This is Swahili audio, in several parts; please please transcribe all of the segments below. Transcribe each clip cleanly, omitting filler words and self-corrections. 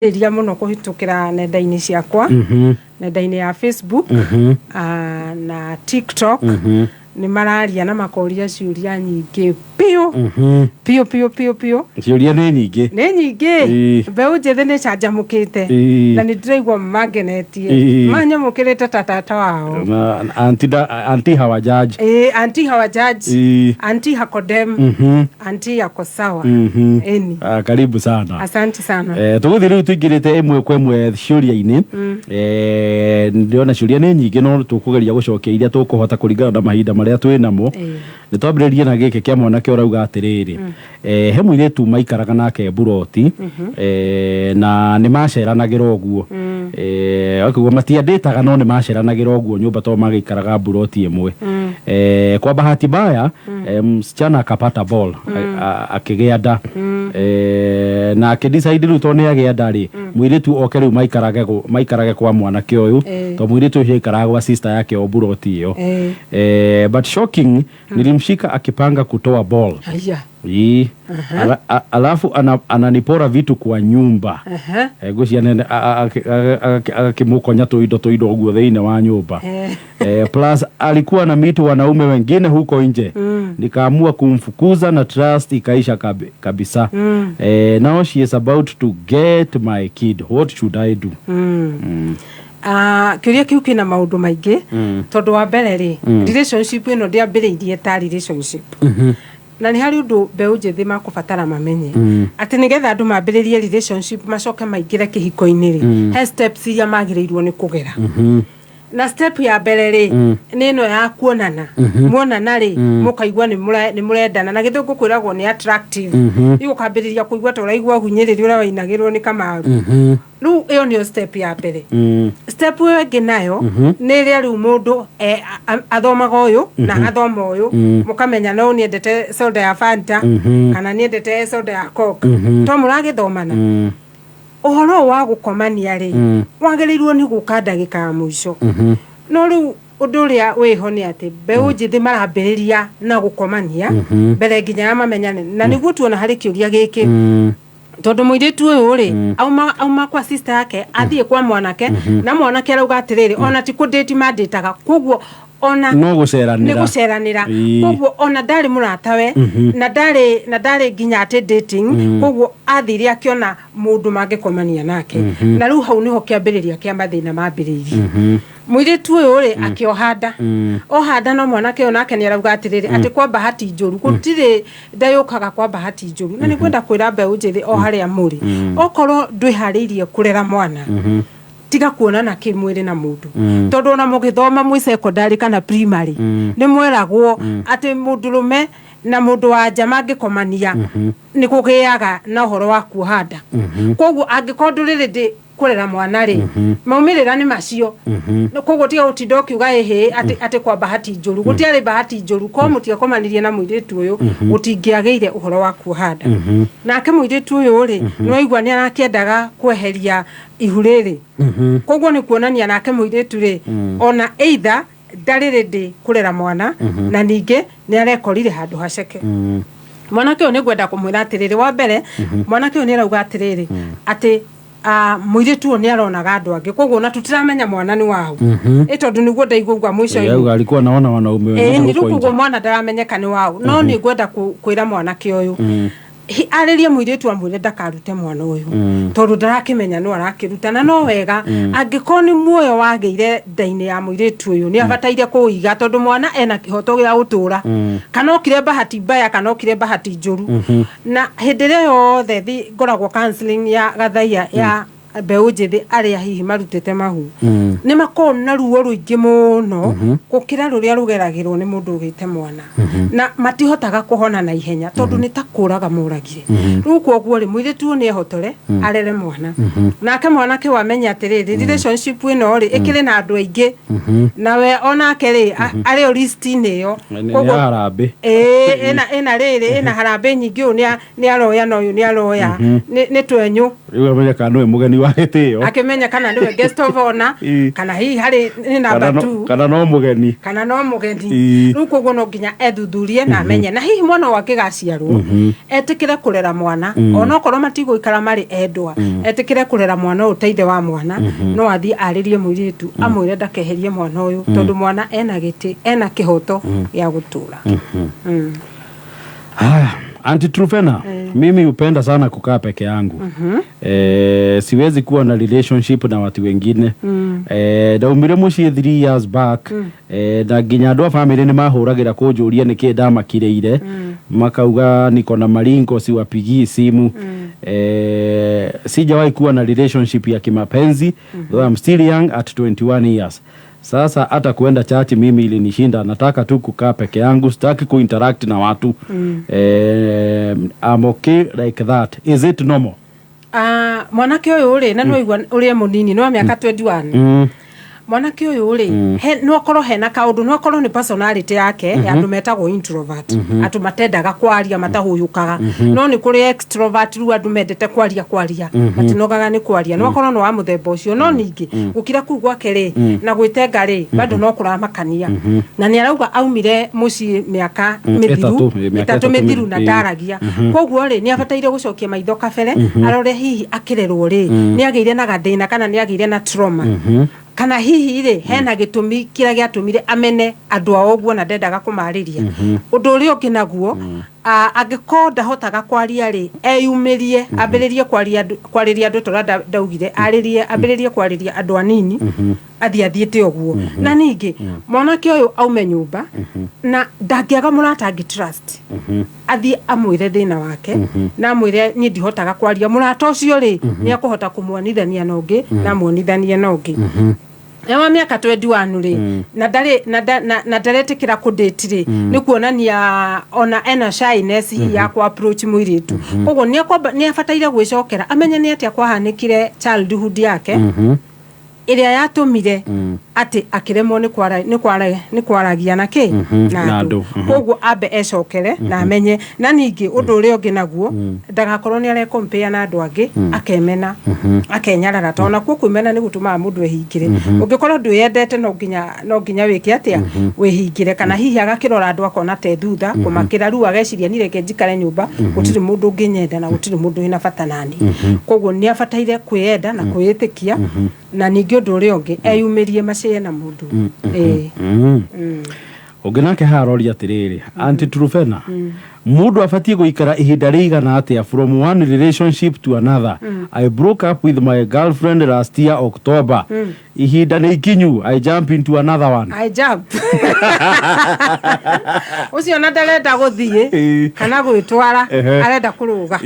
Iria muno kuhitukira nenda-ini ciakwa nenda-ini ya Facebook na TikTok ni mararia na makoria ciuria nyingi pio ciuria ni nyingi mbeu njithi ni canjamukite na ni ndiraigua magenetie manyamukirite tata wao anti hawa judge anti hakodem anti yako sawa eni karibu sana asante sana tuguthi riu tuingirite imwe kwa imwe ciuria-ini ndiona ciuria ni nyingi no tukugeria gucokia iria tukuhota kuringana na mahinda maria twinamo nitwambiririe na giki kia mwanake urauga atiriri he muiretu maikaraga nake buroti na ni maceranagira uguo akiguo matianditaga no ni maceranagira uguo nyumba to magikaraga buroti imwe kwa bahati mbaya msichana akapata ball akigea nda na akidecide riu to ni agea ndari muiretu oke riu maikarage kwa mwanake uyu to muiretu ucio ikaraga kwa sister yake o buroti iyo but shocking nilimshika akipanga kutoa ball alafu ananipora vitu kwa nyumba gucia nene akimukonya tuindo uguo thiine wa nyumba plus alikuwa na mitu wanaume wengine huko nje nikaamua kumfukuza na trust ikaisha kabisa now she is about to get my kid. What should I do? Kiuria kiu kina maundu maingi tondu wa mbere ri relationship ino ndiambiriirie ta relationship na ni hari undu mbeu njithi makubatara mamenye ati nigetha andu mambiririe relationship macoke maingire kihiko-ini ri he steps iria magirirwo ni kugera na step ya mbere ri ni ino ya kuonana muonana ri mukaigua ni murendana na githungu kwiragwo ni attractive igukambiriria kuigua ta uraigua hunyiriri ura wainagirwo ni kamaru riu iyo ni step ya mbere step yo ingi nayo ni ria riu mundu athomaga uyu na athoma uyu mukamenya no niendete soda ya Fanta kana niendete soda ya Coke to muragithomana uhoro wa gukomania ri wagerirwo ni guka ndagika ya mwisho no riu undu ria wiho ni ati mbeu njithi marambiriria na gukomania mbere nginya mamenyane na niguo tuona hari kiuria giki tondu muiritu uyu ri auma kwa sister yake athie kwa mwanake na mwanake arauga atiriri ona ti kudate manditaga koguo ona no guceranira koguo ona ndari muratawe na ndari nginya ati dating koguo athiri akiona mundu mangikomania nake na riu hau niho kiambiriria kia mathina mambiririe muiritu uyu ri akiohanda ohanda no mwanake ona nake ni arauga atiriri ati kwa bahati njuru gutire ndayukaga kwa bahati njuru na ni kwenda kwira mbeu njithi o haria muri okorwo ndwihariirie kurera mwana tiga kuonana kimwiri na mundu tondu ona mugithoma mwi secondary kana primary ni mweragwo ati mundurume na mundu wa nja mangikomania ni kugiaga na uhoro wa kuhanda koguo angikondurire ndi kurera mwana ri maumirira ni macio koguo tiga utindo kiuga ehe ati kwa bahati njuru gutiari bahati njuru ko mutia komanirie na muiritu uyu utingiageire uhoro wa kuhanda nake muiritu uyu ri no igwa ni arakiendaga kweheria ihuriri koguo ni kuonania nake muiritu ri ona either ndarire ndi kurera mwana na ninge ni arekorire handu haceke mwanake uyu ni gwenda kumwira atiriri wa mbere mwanake uyu ni arauga atiriri ati muiritu ni aronaga andu angi koguo na tutiramenya mwana ni wao tondu niguo ndaigua mwisho yauga alikuwa naona wanaume wengi ni rukugo mwana ndaramenyeka ni wao no ni gwenda kwira mwanake uyu aririe muiritu amwire ndakarute mwana uyu tondu ndarakimenya no arakirutana no wega angikoni muoyo wageire ndaini ya muiritu uyu ni abataire kuiga tondu mwana ena kihoto gia utura kana okire bahati mbaya kana okire bahati njuru na hindire yothe thi ngoragwo counseling ya gathaia ya mbeu njithi aria hihi marutite mahu ni makona ruo ruingi muno gukira ruria rugeragirwo ni mundu ugite mwana na matihotaga kuhona na ihenya tondu ni takuraga muragire riu koguo ri muiritu ni ehotore arere mwana nake mwanake wamenya atiriri relationship ino ri ikiri na andu aingi nawe onake ri ari o list iyo koguo harambe ena harambe nyingi ni aroya no yu ni aroya ni twenyu riu amenya kana no mugeni wa gitio akimenya kana ndiwe guest of honor kana hihi hari ni number 2 kana no mugeni riu koguo no nginya ethuthurie na amenye na hihi mwana wake gaciarwo etikire kurera mwana ona okorwo matigo ikara mari endwa etikire kurera mwana uteithe wa mwana no athie aririe muiritu amwire ndakeherie mwana uyu tondu mwana ena giti ena kihoto ya gutura. Auntie Trufena, mimi upenda sana kukaa peke yangu. Siwezi kuwa na relationship na watu wengine. Ndaumire muciĩ 3 years back. Na nginya andũ a family ni mahũragĩra kũnjũria nĩkĩ ndamakĩrĩire. Makauga niko na maringo siwapigii simu. Sijawahi kuwa na relationship ya kimapenzi. Though I'm still young at 21 years. Sasa hata kuenda church mimi ilinishinda, nataka tu kukaa peke yangu, sitaki kuinteract na watu. I'm okay like that. Is it normal? Mwanake uyu uri na no igwa uri munini no miaka 21. Mwanake uyu uri no korwo hena kaundu no korwo ni personality yake ya andu metagwo introvert. Atu matendaga kwaria matahuyukaga. No ni kuri extrovert ru andu mendete kwaria matinogaga ni kwaria. No korwo no wa muthemba ucio no ningi gukira ku gwake ri na gwitenga ri bado no kuramakania. Na ni arauga aumire muci miaka mitatu mithiru na ndaragia. Koguo ri ni abataire gucokia maitho kabere arore hihi akirerwo ri ni ageire na gathina kana ni ageire na trauma. Kana hihi ri hena gitumi kira giatumire amene andu a oguo na ndendaga kumariria undu uri ungi naguo agiko ndahotaga kwaria ri eyumirie ambiririe kwariria andu tora ndaugire aririe ambiririe kwariria andu anini athiathiete oguo na ningi mwanake uyu aume nyumba na ndangiaga murata angi trust athie amwire thina wake na amwire ni ndihotaga kwaria murata ucio ri ni akuhota kumwonithania na ungi na mwonithanie na ungi. Ewa miaka 21 ri na ndaretikira kudate ri ni kuonania ona ena shyness ya ku approach muiritu koguo ni afataire gwicokera amenye ni atia kwahanikire childhood yake iria yatumire ati akiremwo ni kwaragia na ki na andu koguo ambe ecokere na amenye na ningi undu uri ungi naguo ndagakorwo ni are compare na andu angi akemena akenyarara tona ku kwimena ni gutuma mundu ehingire ungikorwo ndwiyendete no nginya wiki atia wihingire kana hihi agakirora andu akona te thutha kumakira ru ageciria ni reke njikare nyumba gutiri mundu nginyenda na gutiri mundu ina bata nani koguo ni abataire kwiyenda na kwiyitikia na ningi undu uri ungi eyumirie macie na mundu Ogenake harori atiriri Auntie Trufena mundu afatie guikara ihinda rigana atia from one relationship to another. I broke up with my girlfriend last year October. Ihinda ni ikinyu I jump into another one. I jump. Ucio na ndarenda guthie kana gwitwara arenda kuruga.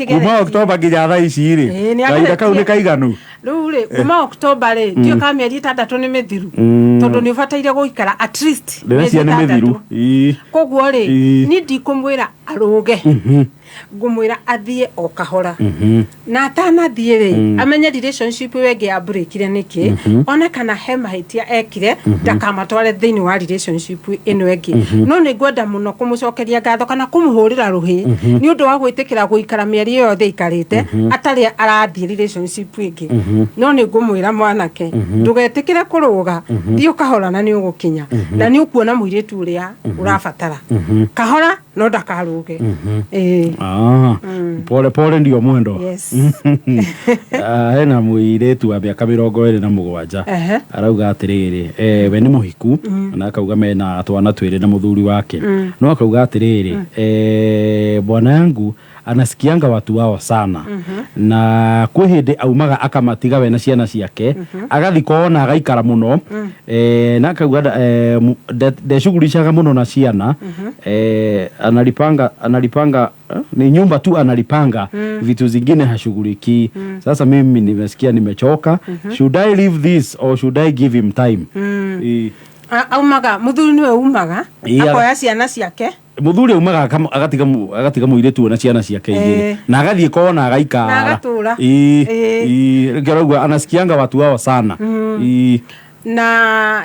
Kuma October nginya thaa ici ri kaida kau ni kaiganu ruri kuma October ri tio ka mieri 6 ni mithiru tondu ni ufataire guikara at least mieri 6 koguo ri ni ndikumwira aruge ngumwira athie o kahora na atanathie ri amenye relationship wege ya breakire niki ona kana he mahitia ekire ndakamatware thiini wa relationship ino egi no ni ngwenda muno kumucokeria ngatho kana kumuhurira ruhi ni undu wa gwitikira guikara mieri yo thiikarite atari arathie relationship igi no ni ngumwira mwanake ndugetikire kuruga thio kahora na ni ugukinya na ni ukuona muiritu uria urabatara kahora no ndakaruge pole ndio mwendo. Yes. Hena muiritu wa miaka 27 arauga atiriri we ni muhiku na akauga mena atwana twiri na muthuri wake no akauga atiriri bwana yangu anasikianga watu wao sana na kwihinde aumaga akamatiga we na ciana ciake agathi kona agaikara muno na akauga ndeshughulishaga muno na ciana analipanga ni nyumba tu analipanga vitu zingine hashughuliki. Sasa mimi nimesikia nimechoka. Should I leave this or should I give him time? Aumaga muthuri niwe umaga akoya ciana ciake muthuri umaga agatiga muiritu na ciana ciake igiri na agathie kona agaikara na agatura ngeragwa anasikianga watu wao sana na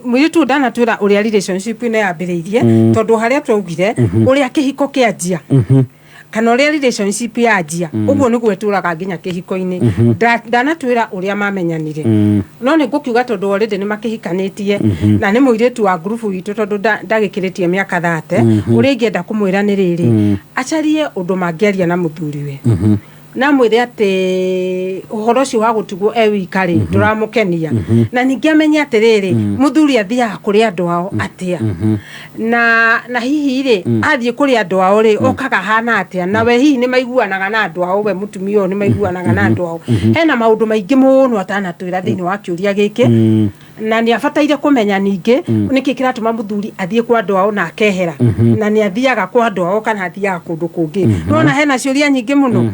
muiritu ndanatwira uria relationship ine yambiriirie tondu haria twaugire uria kihiko kianjia kana uria relationship yanjia uguo niguo eturaga nginya kihiko-ini ndanatwira uria mamenyanire no ni ngukiuga tondu already ni makihikanitie na ni muiritu wa group witu tondu ndagikiritie miaka 30 uria ingienda kumwira ni riri acarie undu mangiaria na muthuriwe na mwire ati uhoro cio wa gutigwo wikari nduramukenia na ningi amenya atiriri muthuri athia kuri andu ao atia na hihi ri athie kuri andu ao ri okaga hana atia na we hihi ni maiguanaga na andu ao we mutumia ni maiguanaga na andu ao hena maundu maingi muno atanatwira thiini wa kiuria giki na ni abataire kumenya ningi niki kiratuma muthuri athie kwa andu ao na akehera na ni athiaga kwa andu ao kana athiaga kundu kungi nona hena ciuria nyingi muno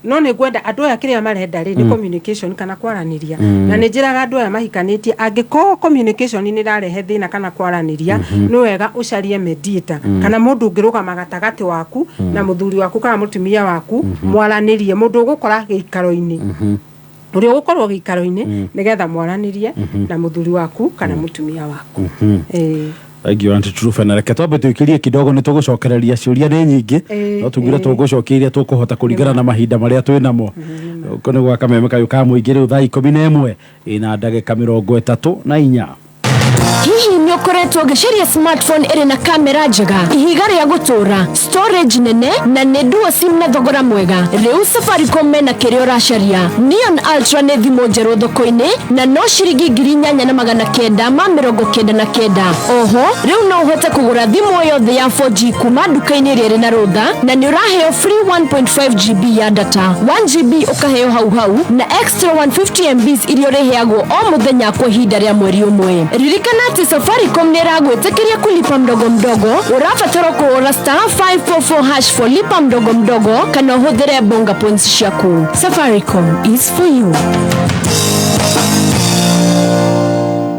no ni gwenda andu aya kiria marenda ri ni communication kana kwaraniria na ni njiraga andu aya mahikanitie angiko communication ni rarehe thina kana kwaraniria no wega ucarie mediator kana mundu ngirugama gatagati waku na muthuri waku kana mutumia waku mwaranirie mundu gukora giikaro-ini uria gukorwo giikaro-ini nigetha mwaranirie na muthuri waku kana mutumia waku Thank you, Auntie Trufa. Na reke twambe twikirie kidogo ni tugucokereria ciuria ni nyingi no tugire tugucokeria tukuhota kuringana na mahinda maria twi namo uko ni gwa kameme kayo ka muingire uthaa 11 ina ndagika 34 Hihi ni ukoretwo giciria smartphone iri na kamera njega ihiga ria gutura storage nene na ni dual sim na thogora mwega riu Safaricom mena kirio racaria Neon Ultra ni thimu njeru thoko-ini na no ciringi 8,999 oho riu no uhote kugura thimu yothe ya 4G kuma duka-ini riri na rutha na ni uraheo free 1.5 GB ya data 1 GB ukaheo hau na extra 150 MB irio riheagwo o muthenya kwa ihinda ria mweri umwe ririkana ati Safaricom ni ragwitikiria kulipa mdogo mdogo urabatara kuora *544# for lipa mdogo mdogo kana uhuthire bonga points ciaku. Safaricom is for you.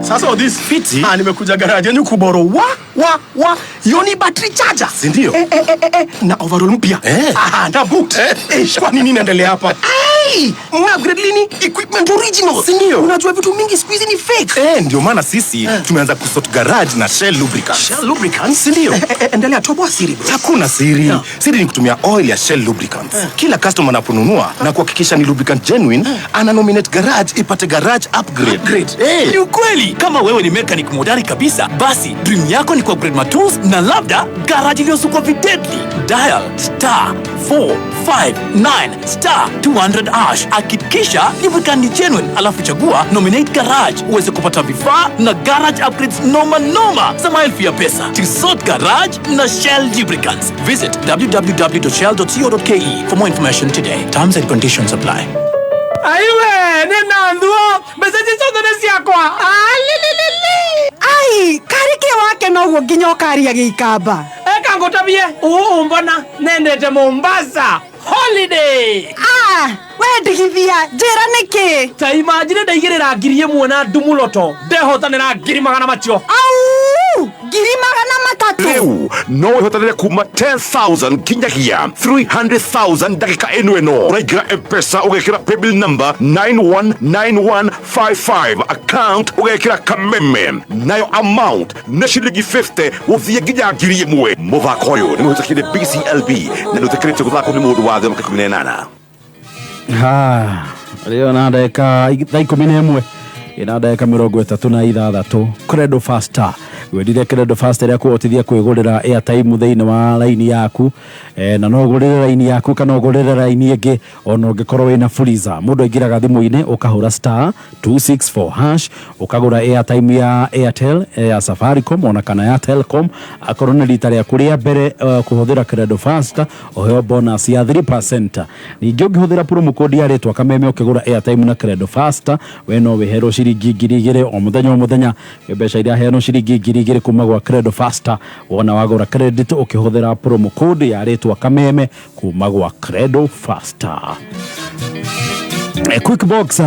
Sasa this fiti nimekuja garage yenu kuboro wa yoni battery charger si ndio na overall mpya na booked kwa nini naendelea hapa upgrade lini equipment original si ndio unajua vitu mingi siku hizi ni fake ndio maana sisi tumeanza kusort garage na Shell lubricants si ndio endelea toboa siri bro hakuna siri siri ni kutumia oil ya Shell lubricants kila customer anaponunua na kuhakikisha ni lubricant genuine ana nominate garage ipate garage upgrade ni ukweli kama wewe ni mechanic modari kabisa basi dream yako ni ku-upgrade matools na labda garage iliyosukwa videdly dial *459*200# hakikisha lubricant ni genuine alafu chagua nominate garage uweze kupata vifaa na garage upgrades noma za maelfu ya pesa Tisot Garage na Shell Lubricants. Visit www.shell.co.ke for more information today. Terms and conditions apply. Aiwe, nina nduo, meseji zote nesi yakwa. Ai, karike wake no guo nginya ukaria giikamba. Eka ngotabie, mbona nendete Mombasa. Holiday. We ndigithia, njira niki. Ta imagine ndaigirira ngiri imwe na ndumuloto. Ndehotanira ngiri magana macio. Au, ngiri magana matatu. Riu, no ihotanire kuma 10,000 kinyagia 300,000 dakika eno. Uraigira M-Pesa ugekira paybill number 919155 account ugekira kameme. Nayo amount na shilingi 50 uthie nginya ngiri imwe. Muthako uyu ni mutakire BCLB na nutakirite guthako ni mundu wa thĩ mwaka 18. Leo na ndagika 11 ina ndagika 36 Credo Faster wedire Credo Faster ya kuotithia kwigurira airtime thiini wa line yaku na no gurire line yaku kana gurire line ingi ona ungikorwo wina freezer mundu aingiraga thimu-ini ukahura *264# ukagura airtime ya Airtel ya Safaricom ona kana ya Telcom akorwo ni rita ria kuria mbere kuhuthira Credo Faster oheo bonus ya 3%. Ningi ungihuthira promo code ya retwa kameme ukigura airtime na Credo Faster we no wehero ciringi 2,000 o muthenya mbeca iria heano ciringi 2,000 kuma gwa Credo Faster wona wagura credit ukihuthira promo code ya retwa kameme kuma gwa Credo Faster. Quickbox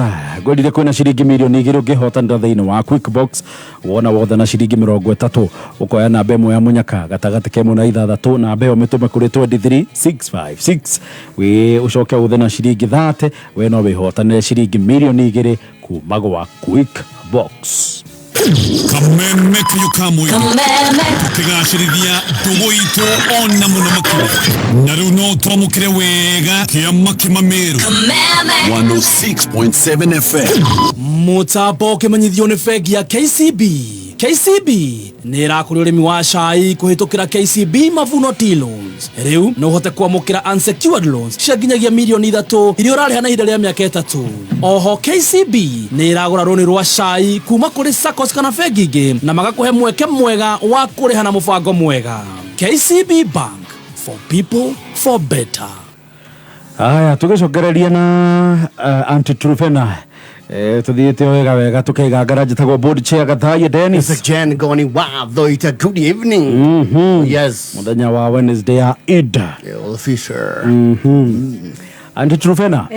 golire kwina ciringi milioni 2 ungihotanira thiini wa Quickbox wona wothe na ciringi 30 ukoya namba imwe ya munyaka gatagati kemu na 6 na mbeyo mitume kuri 23656 we ucoke uthe na ciringi 30 we no wihotanire ciringi milioni 2 kuma gwa Quickbox. Kameme kuyukamu kigashirithia ndugu itu ona muno makiri na riu no twamukire wega kiama kimameru 106.7 FM mutambo kimanyithio ni bengi ya KCB nä ĩrakũria ũrĩmi wa cai kũhĩtũkĩra KCB Mavuno Tea Loans. Rĩu no ũhote kwamũkĩra unsecured loans cia nginyagia mirioni 3 iria ũrarĩha na ihinda rĩa mĩaka 3. Oho KCB nĩ ĩragũra rũni rwa cai kuma kũrĩ SACCOs kana bengi ingĩ na magakũhe mweke mwega wa kũrĩha na mũbango mwega. KCB Bank, for people, for better. Aya tũgĩcokereria na anti-trufena tuthiĩte wega tukaiga garage tagwo board chair Gathai Dennis. It's a Jen going wow though it's a good evening. Yes. Muthenya wa Wednesday ya Eid. Fisher. Anti-trufena.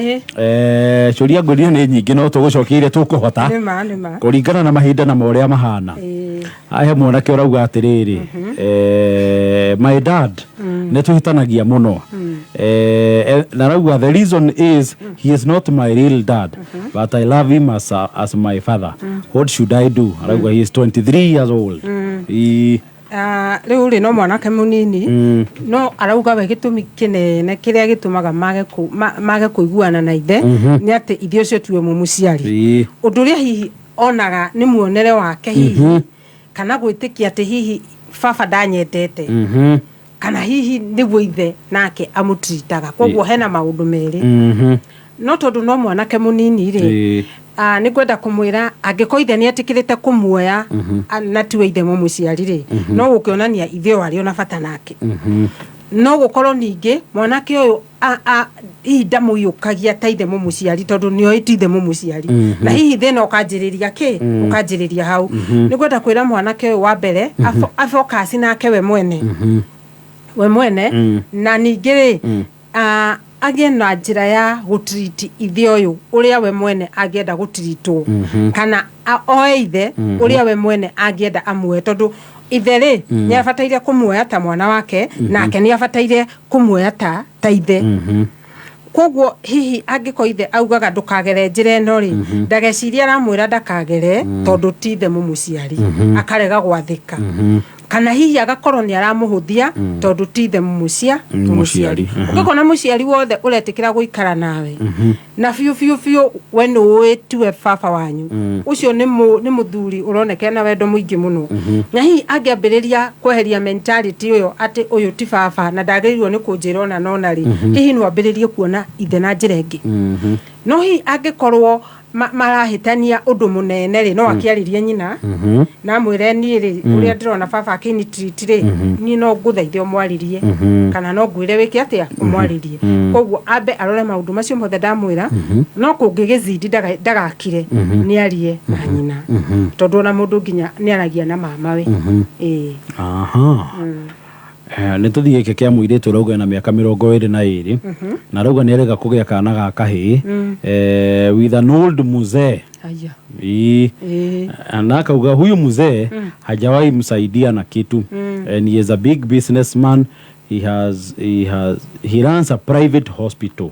Curia ngũria nĩ nyingĩ no tũgũcokeire tũkũhota. Nĩma. Kũringana na mahinda na morĩa mahana. Ahe mwanake ũrauga atĩrĩrĩ. My dad nĩ tũhĩtanagia mũno. Na rauga the reason is he is not my real dad but I love him as my father. What should I do? Rauga he is 23 years old. Rĩu no mwanake mũnini no arauga we gĩtũmi kĩnene kĩrĩa gĩtũmaga mage kũiguana na ithe nĩ atĩ ithe ũcio tiwe mũciari. Ũndũ ũrĩa hihi onaga nĩ muonere wake hihi kana gwĩtĩkia atĩ hihi baba ndanyendete kana hihi nĩguo ithe nake amũtiritaga koguo hena maũndũ merĩ. No tondũ no mwanake mũnini rĩ nĩ kwenda kũmwĩra angĩkorwo ithe nĩ etĩkĩrĩte kũmuoya na tiwe ithe mũciari rĩ no gũkĩonania ithe warĩ ona bata nake. No gũkorwo ningĩ mwanake ũyũ hihi ndamũiyũkagia ta ithe mũciari tondũ nĩoĩ ti ithe mũciari na hihi thĩna ũkanjĩrĩria ũkanjĩrĩria hau. Nĩ kwenda kwĩra mwanake ũyũ wa mbere afocus nake we mwene na ningĩ rĩ agĩe na njĩra ya gũtiriti ithe ũyũ ũrĩa we mwene angĩenda gũtiritwo kana oe ithe ũrĩa we mwene angĩenda amuoe tondũ ithe rĩ nĩ abataire kũmuoya ta mwana wake nake nĩ abataire kũmuoya ta ithe. Koguo hihi angĩkorwo ithe augaga ndũkagere njĩra ĩno rĩ ndageciria aramwĩra ndakagere tondũ ti ithe mũciari akarega gwathĩka kana hihi agakorwo nĩ aramũhũthia tondũ ti ithe mũciari. Ũngĩkona mũciari wothe ũretĩkĩra gũikara nawe na biũ we nĩũĩ tiwe baba wanyu ũcio nĩ mũthuri ũroneka na wendo mũingĩ mũno na hihi angĩambĩrĩria kweheria mentality ũyũ atĩ ũyũ ti baba na ndagĩrĩirwo nĩ kũnjĩra ona nona rĩ hihi no ambĩrĩrie kuona ithe na njĩra ĩngĩ. No hihi angĩkorwo marahĩtania ũndũ mũnene rĩ no akĩarĩrie nyina na mwĩre niĩ rĩ ũrĩa ndĩrona baba akĩnitreat rĩ niĩ no ngũthaithe ũmwarĩrie kana no ngwĩre wĩke atĩa ũmwarĩrie. Koguo ambe arore maũndũ macio mothe ndamwĩra no kũngĩgĩcindi ndagakire nĩ arie na nyina tondũ ona mũndũ nginya nĩ aragia na mamawe. Nĩ tũthiĩ gĩkĩ kĩa mũirĩtu rauga na mĩaka 22 na rauga nĩ arega kũgĩa kana ga kahĩĩ with an old mzee. Na akauga huyu mzee hajawahi msaidia na kitu and he is a big businessman. He runs a private hospital.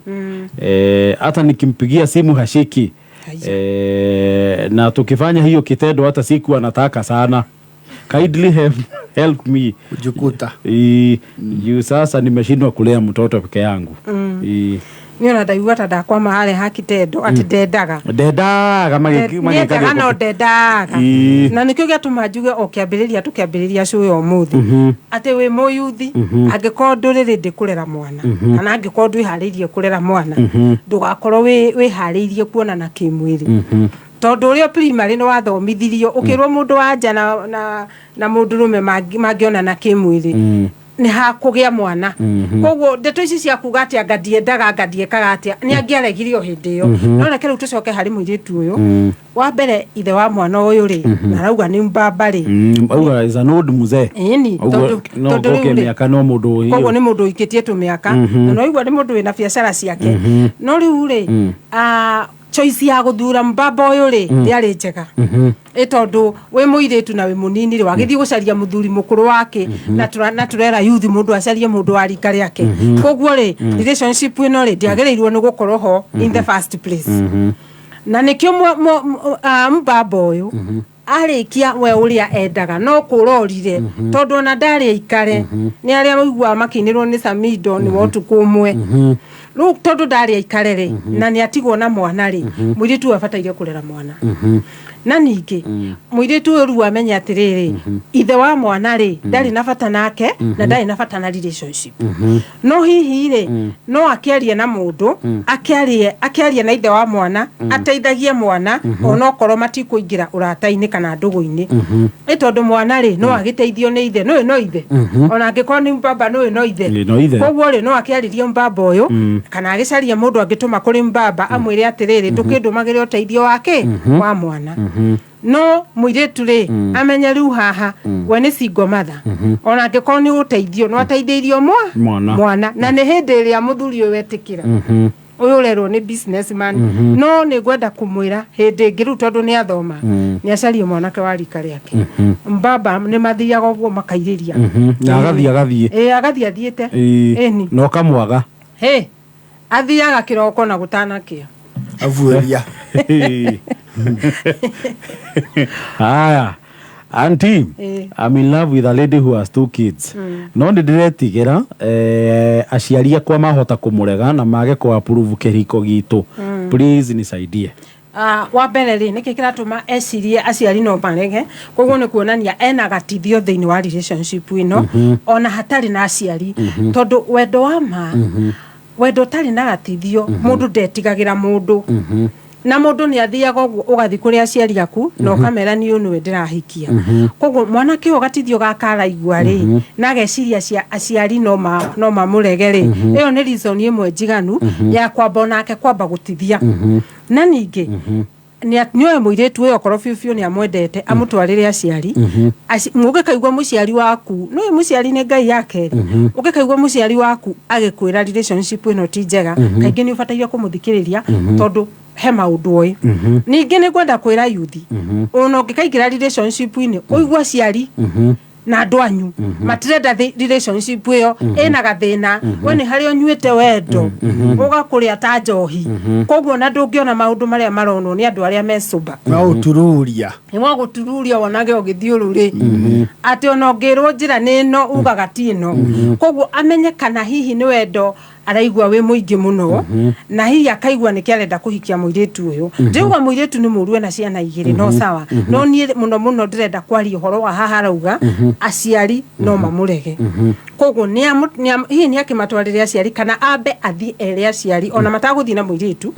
Hata nikimpigia simu hashiki na tukifanya hiyo kitendo hata siku anataka sana. Kindly help me kujukuta. Juu sasa nimeshindwa kulea mtoto peke yangu. Niona ndaigua ta ndakwama harĩa ha kitendo ati ndendaga magĩkaga no ndendaga na nĩkĩo gĩatũma njuge o kĩambĩrĩria cũyo ũmũthĩ atĩ wĩ mũyuthi angĩkorwo ndũrĩrĩ ndĩkũrera mwana kana angĩkorwo ndwĩharĩirie kũrera mwana ndũgakorwo wĩharĩirie kuonana kĩmwĩrĩ tondũ ũrĩa primary nĩ wathomithirio ũkĩrwo mũndũ wa nja na mũndũrũme mangĩonana kĩmwĩrĩ nĩ hakũgĩa mwana. Koguo ndeto ici cia kuga atĩ ngathiĩkaga atĩa nĩ angĩaregirio hĩndĩ ĩyo. No reke rĩu tũcoke harĩ mũirĩtu ũyũ wa mbere ithe wa mwana ũyũ rĩ na rauga nĩ mbamba rĩ auga is an old mzee tondũ mĩaka no mũndũ ũyũ koguo nĩ mũndũ ũikĩtie tũmĩaka na no igua nĩ mũndũ wĩna biacara ciake. No rĩu rĩ choice ya gũthura mbamba ũyũ rĩ yarĩ njega tondũ wĩ mũirĩtu na wĩ mũnini rĩ wagĩthiĩ gũcaria mũthuri mũkũrũ wake na tũrera youth mũndũ acarie mũndũ wa rika rĩake. Koguo rĩ relationship ĩno rĩ ndĩagĩrĩirwo nĩ gũkorwo ho in the first place. Na nĩkĩo mbamba ũyũ arikia we uria endaga no kurorire tondu ona ndari ikare ni aria maigua makinirwo ni Samido ni wotu kumwe ru tondu ndari ikare ri na ni atigwo na mwana ri muiritu abataire kurera mwana na ningi muiritu ru amenya atiriri ithe wa mwana ri ndari na bata nake na ndari na bata na relationship no hihi ri no akiarie na mundu akiarie na ithe wa mwana ateithagie mwana ona okorwo matikuingira urata-ini kana ndugu-ini tondu mwana ri no agiteithio ni ithe no ithe ona angikorwo ni mbaba no ithe koguo ri no akiaririe mbaba uyu kana agicaria mundu angituma kuri mbaba amwire atiriri ndukindumagire uteithio wake wa mwana no muiritu ri amenye riu haha we ni single mother ona angikorwo ni uteithio no ateithĩirio mwana na ni hindi iria muthuri uyu wetikira uyu rero ni businessman no ni gwenda kumwira hindi ingi riu tondu ni athoma ni acarie mwanake wa rika riake mbaba ni mathiaga uguo makairiria na agathie athiite eni no kamwaga athiaga kiroko na gutanakia avueria haya Auntie, I'm in love with a lady who has 2 kids. No ndiretigera aciaria kwa mahota kumurega na mage kwa approve kihiko gitu. Please nisaidie. Wa mbere ri niki kiratuma ecirie aciari no marege koguo ni kuonania ena gatithio thiini wa relationship ino ona hatari na aciari tondu wendo wa ma wendo tari na gatithio mundu ndetigagira mundu na mundu ni athiaga ugathi kuri aciari aku no kamera ni unu ndirahikia koguo mwana kio gatithio gakara igwa ri na geciria aciari no mamurege ri iyo ni reason imwe njiganu ya kwamba nake kwamba gutithia na ningi niwe muiritu uyo korwo biu ni amwendete amutwarire aciari mugikaigwa muciari waku no muciari ni ngai yake ugikaigwa muciari waku agikwira relationship ino ti njega kaingi ni ubataire kumuthikiriria tondu he maundu oi ningi ni gwenda kwira yuthi ona ungikaigira relationship ini uigwa aciari na andu anyu matirenda relationship iyo ena gathina we ni hari onyuite wendo ugakuria ta njohi koguo na ndungiona maundu maria maronwo ni andu aria mesuba na utururia ni mwa gutururia wonage ugithiururi ati ona ngirwo njira ni no ugaga ti no koguo amenye kana hihi ni wendo araigwa we muingi muno na hihi akaigwa ni kiarenda kuhikia muiritu uyu ndiuga muiritu ni murue na ciana igiri no sawa no ni muno ndirenda kwari uhoro wa haha rauga aciari no mamurege koguo hihi ni akimatwarire aciari kana ambe athi ere aciari ona mataguthi na muiritu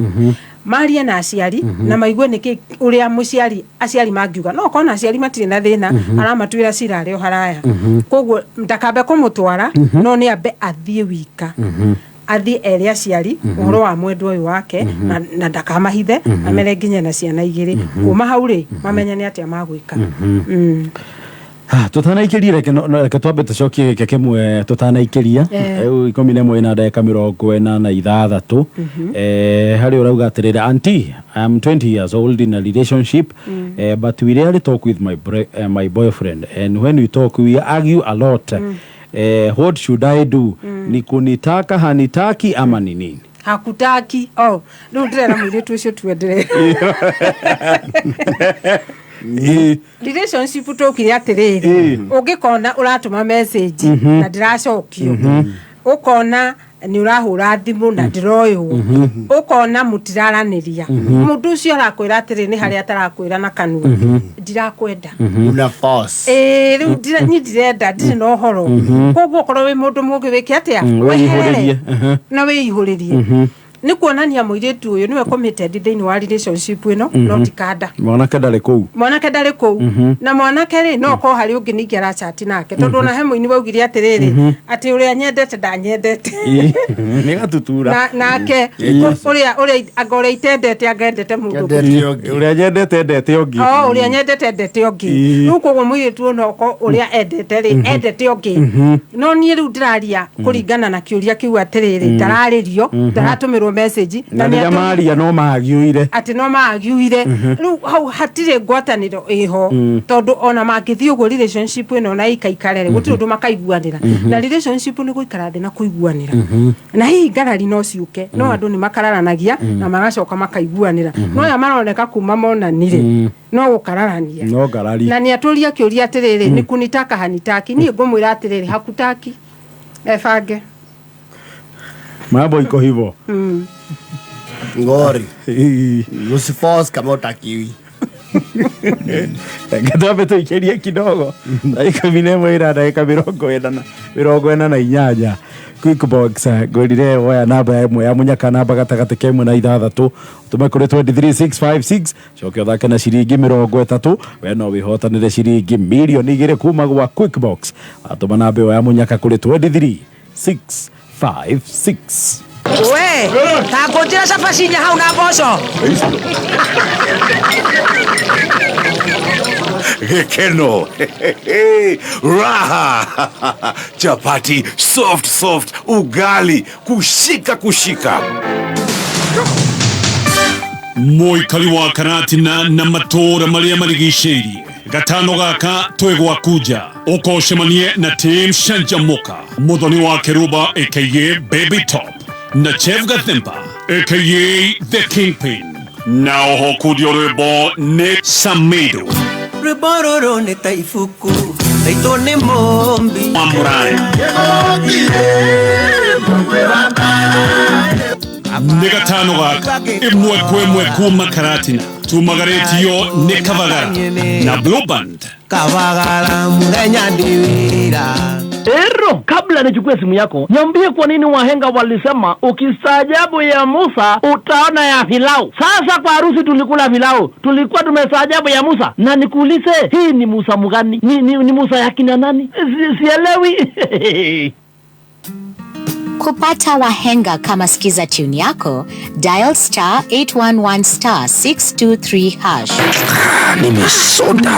maria na aciari na maigwe niki uria muciari aciari mangiuga no kona aciari matire na thina aramatwira cirare o haraya koguo ndakabe kumutwara no ni ambe athie wika athi ere aciari uhoro wa mwendwa uyu wake na ndakamahithe amere nginya na ciana igiri kuma hau ri mamenya ni atia magwika tutanaikiria reke twambe tucokie gike kimwe tutanaikiria 11 na ndagika 46 hari urauga atirire auntie I'm 20 years old in a relationship but we rarely talk with my boyfriend and when we talk we argue a lot what should I do ni kunitaka hanitaki ama ni nini hakutaki no ndira mwiritu ucio tuendere relationship tukire atiriri ungikona uratuma message na ndiracokio ukona ni urahura thimu na ndiroyo ukona mutiraraniria mundu ucio arakwira atiri ni hari atarakwira na kanua ndirakwenda una force riu ndirenda ndiri no horo koguo korwo wi mundu mugi wiki atia wihuririe na wihuririe ni kuonania muiritu uyu niwe committed thiini wa relationship ino no tikada mwanake ndari kou na mwanake ri no ko hari ungi ningi ara chat nake tondu na hemu ini baugire atiriri ati uria nyendete ndanyendete ni gatutura nake uria agore itendete agendete mundu uria nyendete ndete ungi uria nyendete ndete ungi no koguo muiritu no ko uria endete ri endete ungi no ni riu ndiraria kuringana na kiuria kiu atiriri ndararirio ndaratumirwo message na nĩ maria no magiuire ati no magiuire riu hau hatire ngwataniro iho tondu ona mangithii ugo relationship ino na ikaikarere gutiri undu makaiguanira na relationship ni guikara thina kuiguanira na hii ngarari no ciuke no andu ni makararanagia na magacoka makaiguanira no ya maroneka kuma monanire no gukararania no ngarari na ni aturia kiuria atiriri ni kunitaka hanitaki ni ngumwira atiriri hakutaki efange mambo iko hivyo Ngori. Usifos kama utakiwi. Ngatobe tu ikiria kidogo. Dakika minemo ira dakika mirongo ena na inyanya. Quick box gorire oya namba ya munyaka namba gatagate kemwe na ithathatu tume kuri 23656 cokio thake na ciringi 30 we no wihotanire ciringi milioni 2 kuma gwa quick box atuma namba ya munyaka kuri 23656 we takujira cabacinya hau na mboco Gekeno. Raha. Chapati soft ugali kushika. Muikari wa Karatina na matora maria marigicĩirie gatano gaka twegwakuja ukocemanie na Team Shanjamoka muthoni wa Keruba aka Baby Top na Chef Gathemba aka The Kingpin na oho kudio rwĩmbo nĩ Samido rwĩmbo rũrũ nĩ ta ibuku taitwo nĩ mũmbi Amuraya nĩ gatano gaka ĩmwe kwa ĩmwe kuma Karatina tumagarĩtio nĩ Kavagara na Blue Band Kavagara mũthenya ndiwira. Ero, kabla nichukue simu yako, niambie kwa nini wahenga walisema ukistaajabu ya Musa utaona ya Filau. Sasa kwa harusi tulikula Filau, tulikuwa tumestaajabu ya Musa. Na nikuulize, hii ni Musa mgani? Ni Musa ya kina nani? Sielewi. Kupata wahenga kama sikiza tune yako, dial *811*623#. Nimesonda.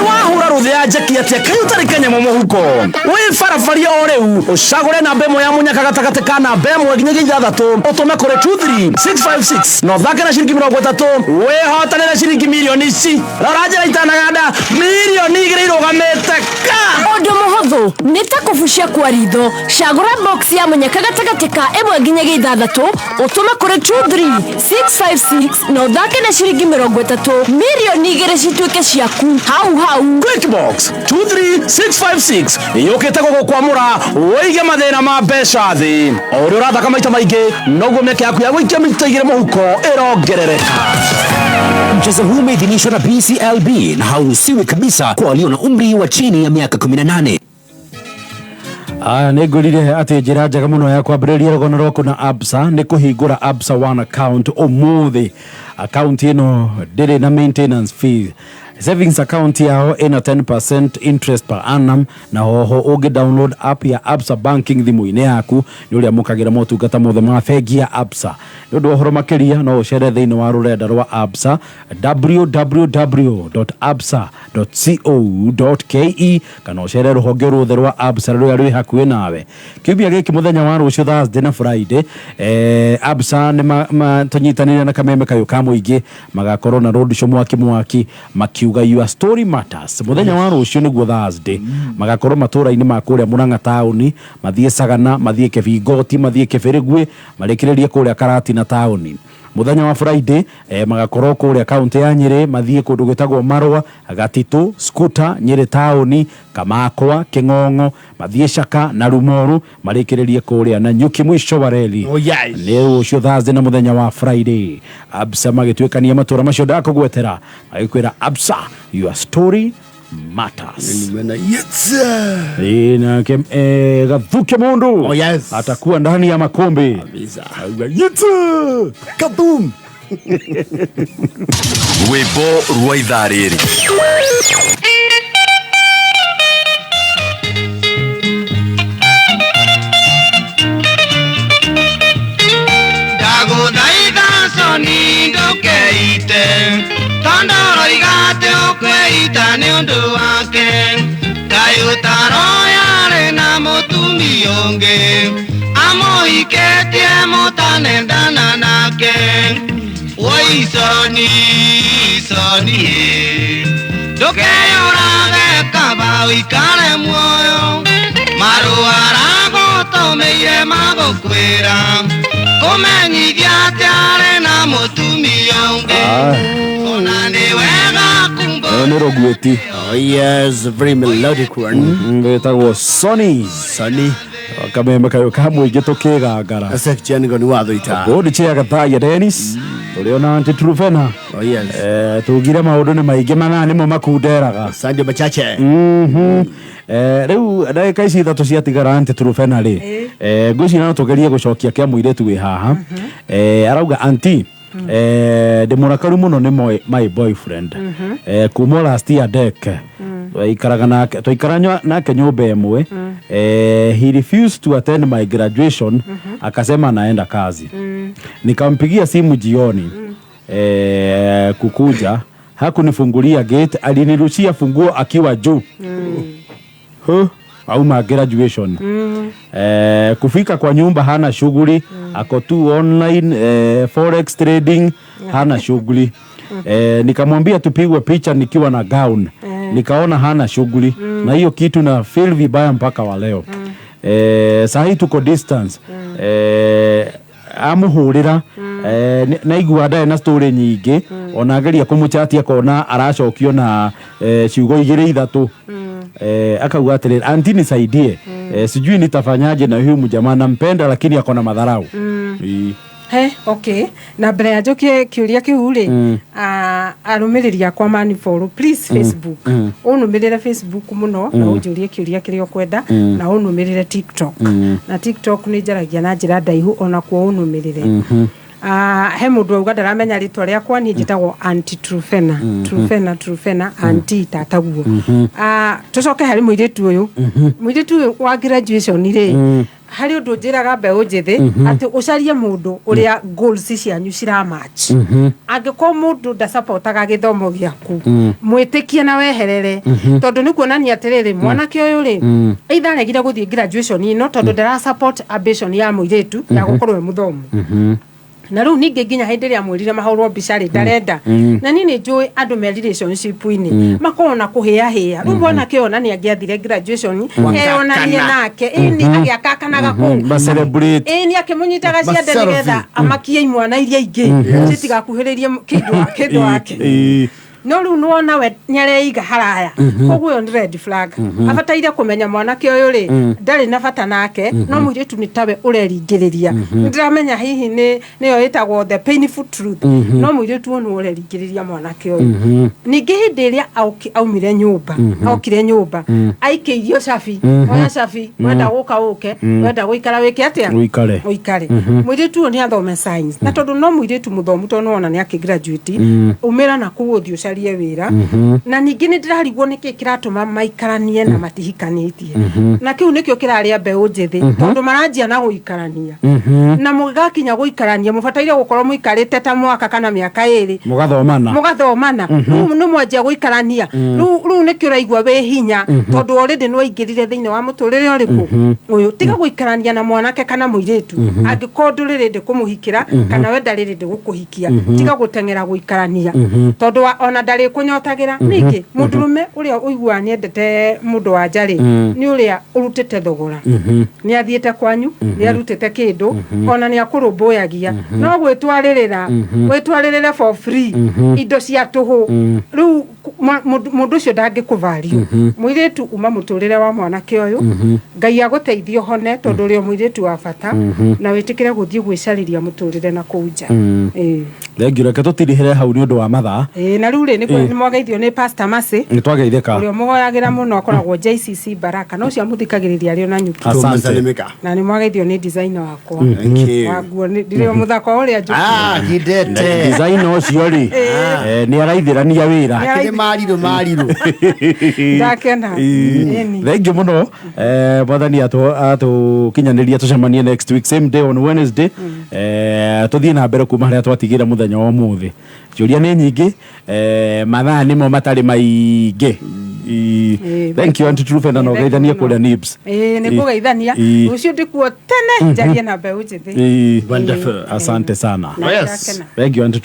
Wahura ruthia njeki atia kayutarikanya momo huko. We farafaria oreu ucagure namba ĩmwe ya munyaka gatagate ka namba ĩmwe nginya ithathatu utume kuri 23656 no thake na ciringi 30 we hotanire ciringi milioni ici rarajira itanaganda milioni 2 irugamite ka undu muhuthu nita kufucia kwa ritho cagura box ya munyaka gatagate ka ĩmwe nginya ithathatu utume kuri 23656 no thake na ciringi 30 milioni 2 cituike ciaku hau quick box 23656 yokete gukwamura uige mathina ma mbeca thi uri urathaka maita maingi noguo meke yaku ya guikia mitaigire muhuko irongerereka. Mchezo huu umeidhinishwa na BCLB na hauruhusiwi kabisa kwa walio na umri wa chini ya miaka 18. Nĩngũrire atĩ njĩra njega mũno ya kwambĩrĩria rũgano rwaku na Absa nĩ kũhingũra Absa One account ũmũthĩ. Account ĩno ndĩrĩ na maintenance fee. Savings account yao ina 10% interest per annum na hoho ugi download app ya Absa banking thimu-inĩ yaku nĩ ũrĩa mũkagira motungata mothe ma bengi ya Absa. Nĩ ũndũ ũhoro makĩria no ũcere thĩinĩ wa rũrenda rwa Absa www.absa.co.ke kana ũcere rũhonge ruothe rwa Absa rũrĩa rwĩ hakuhĩ nawe. Kiumia gĩkĩ mũthenya wa rũciũ Thursday na Friday Absa nĩ tũnyitanĩire na kameme kayo ka mũingĩ magakorwo na road show mwaki makiuga your story matters muthenya wa rucio niguo Thursday magakorwo matura-ini ma kuria Murang'a tauni mathie Sagana mathie Kebingoti mathie Kebirigwe marekererie kuria Karatina tauni. Muthenya wa Friday magakorwo kuria kaunti ya Nyeri mathie kundu gwitagwo Marwa Gatitu Skuta Nyeri tauni Kamakwa King'ong'o mathie Shaka na Rumoru marekererie kuria na Nyuki mwisho wa reli. Leo ucio Thursday na muthenya wa Friday Absa magituikania matura macio ndakugwetera agikwira Absa your story matters. Na Gathuke Mundu atakuwa ndani ya makombe Kaboom. Rwĩmbo rwa ithaa rĩrĩ ndagũthaitha coni ndũkeite tondũ roigate ũkweita nĩ ũndũ wake Ngai ũtaro yarĩ na na mũtumia ũngĩ amũhikĩtie mũtanendana nake woi soni ndũkeyũrage kaba ũikare muoyo marũara gũtũmĩire magũkwĩra kũmenyithia atĩ arĩ na mũtumia ũngĩ ona nĩ wega kumbuka nĩ rũgwĩti. Oh yes, a very melodic one. Wĩtagwo Soni. Kameme kayo ka mũingĩ tũkĩgangara. Asekjani ni watho ita. Gũdĩ chega thaya Dennis. Tũrĩ ona Aunty Trufena. Oh yes. Tũgire maũndũ nĩ maingĩ mana nĩmo makunderaga. Sanjo machache. Rĩu ndagĩka ici ithatũ ciatigara Aunty Trufena rĩ. Ngwĩciria no tũgerie gũcokia kĩa mũirĩtu wĩ haha. Arauga Aunty ndĩmũrakaru mũno nĩ my boyfriend. Kuma last year deke. Twaikara nake nyũmba ĩmwe. He refused to attend my graduation. Akasema anaenda kazi. Nikampigia simu jioni. Kukuja. Hakunifungulia gate. Alinirushia funguo akiwa juu. Au ma graduation. Kufika kwa nyumba hana shughuli. Ako tu online forex trading. Hana shughuli. Nikamwambia tupigwe picha nikiwa na gown. Nikaona hana shughuli. Na hiyo kitu na feel vibaya mpaka wa leo. Sahi tuko distance. Amuhurira. Naigua ndae na story nyingĩ. Ona ageria kũmũchatia kona aracokio na ciugo 2-3. Akauga atĩrĩrĩ Aunty nisaidie. Sijui nitafanyaje na huyu mjamaa nampenda lakini ako na madharau. Okay. Na mbere ya njokie kiuria kiu ri arumiriria kwa mani follow please Facebook. Unumirire Facebook muno na unjurie kiuria kiria kwenda na unumirire TikTok. Na TikTok ni njaragia na njira ndaihu ona kwa unumirire. He mundu auga ndaramenya ritwa riakwa ni njitagwo Aunty Trufena. Trufena Aunty tataguo. Tucoke hari muiritu uyu. Muiritu wa graduation ri hari undu njiraga mbeũ njithi ati ucarie mundu uria goals cianyu cira match. Angĩkorwo mundu nda supportaga githomo giaku mwitikie na weherere tondu ni kuonania atiriri mwanake uyu ri either regire guthie graduation ino tondu ndara support ambition ya muiritu ya gukorwo muthomu. Na riu ningi nginya hindi ria mwirire mahorwo bicari ndarenda na nini njui andu me relationship ini makona kuhia hia riu mwana kiona ni angiathire graduation eona ni nake ini agiakakanaga ku celebrate ni akimunyitaga ciande nigetha amakie imwana iria ingi citigakuhiririe kindu wake no riu nuona we nyareiga haraya koguo ni red flag abataire kumenya mwanake uyu ri ndari na bata nake no muiritu ni tawe ureringiriria ndiramenya hihi niyo itagwo the painful truth no muiritu onu ureringiriria mwanake uyu ningi hindi iria aumire nyumba aukire nyumba aikiirio cabi oya cabi wenda guka uke wenda guikara wiki atia uikare muiritu ni athome science na tondu no muiritu muthomu tondu ona ni akigraduate umira na kuuthio wira na ningi ni ndirarigwo niki kiratuma maikaranie na matihikanitie na kiu nikio kiraria mbeũ njithi tondu maranjia na guikarania na mugakinya guikarania mubataire gukorwo muikarite ta mwaka kana miaka 2 mugathomana no mwanjia guikarania ru nikio raigwa we hinya tondu already no aingirire thiine wa muturire uriku uyu tiga guikarania na mwanake kana muiritu angikorwo riri kumuhikira kana wenda riri gukuhikia tiga gutengera guikarania tondu ona ndari kunyotagira ningi mundurume uria uigua niendete mundu wa njari ni uria urutite thogora ni athiete kwanyu ni arutite kindu ona ni akurumbuyagia no gwitwaririra for free indo cia tuhu riu mundu cio ndangikuvario muiritu uma muturire wa mwanake uyu ngai aguteithio hone tondu rio muiritu wa bata na witikire guthie gwicariria muturire na kuja Thengio reke tutirihire hau ni undu wa mathaa na riu ri ni mwageithio ni Pastor Mercy ni twageithika urio mugoyagira muno akoragwo JCC Baraka no cia muthikagiriria rio na nyuki na ni mwageithio ni designer wakwa waguo ndirio muthako uria njuki he did designer ucio ri ni araithirania wira ni mariru ndakena thengio muno mwathani atukinyaniria tucemanie next week same day on Wednesday tuthie na mbere kuma haria twatigira muthenya wa umuthi ciuria ni nyingi mathaa nimo matari maingi Thank you Auntie Trufe na nogeithania kũrĩa Nips. Nĩkũgeithania. Rũciũ ndĩkuo tene njarie na mbeũ njĩthĩ. Wonderful. Asante sana. Yes. Thank you Auntie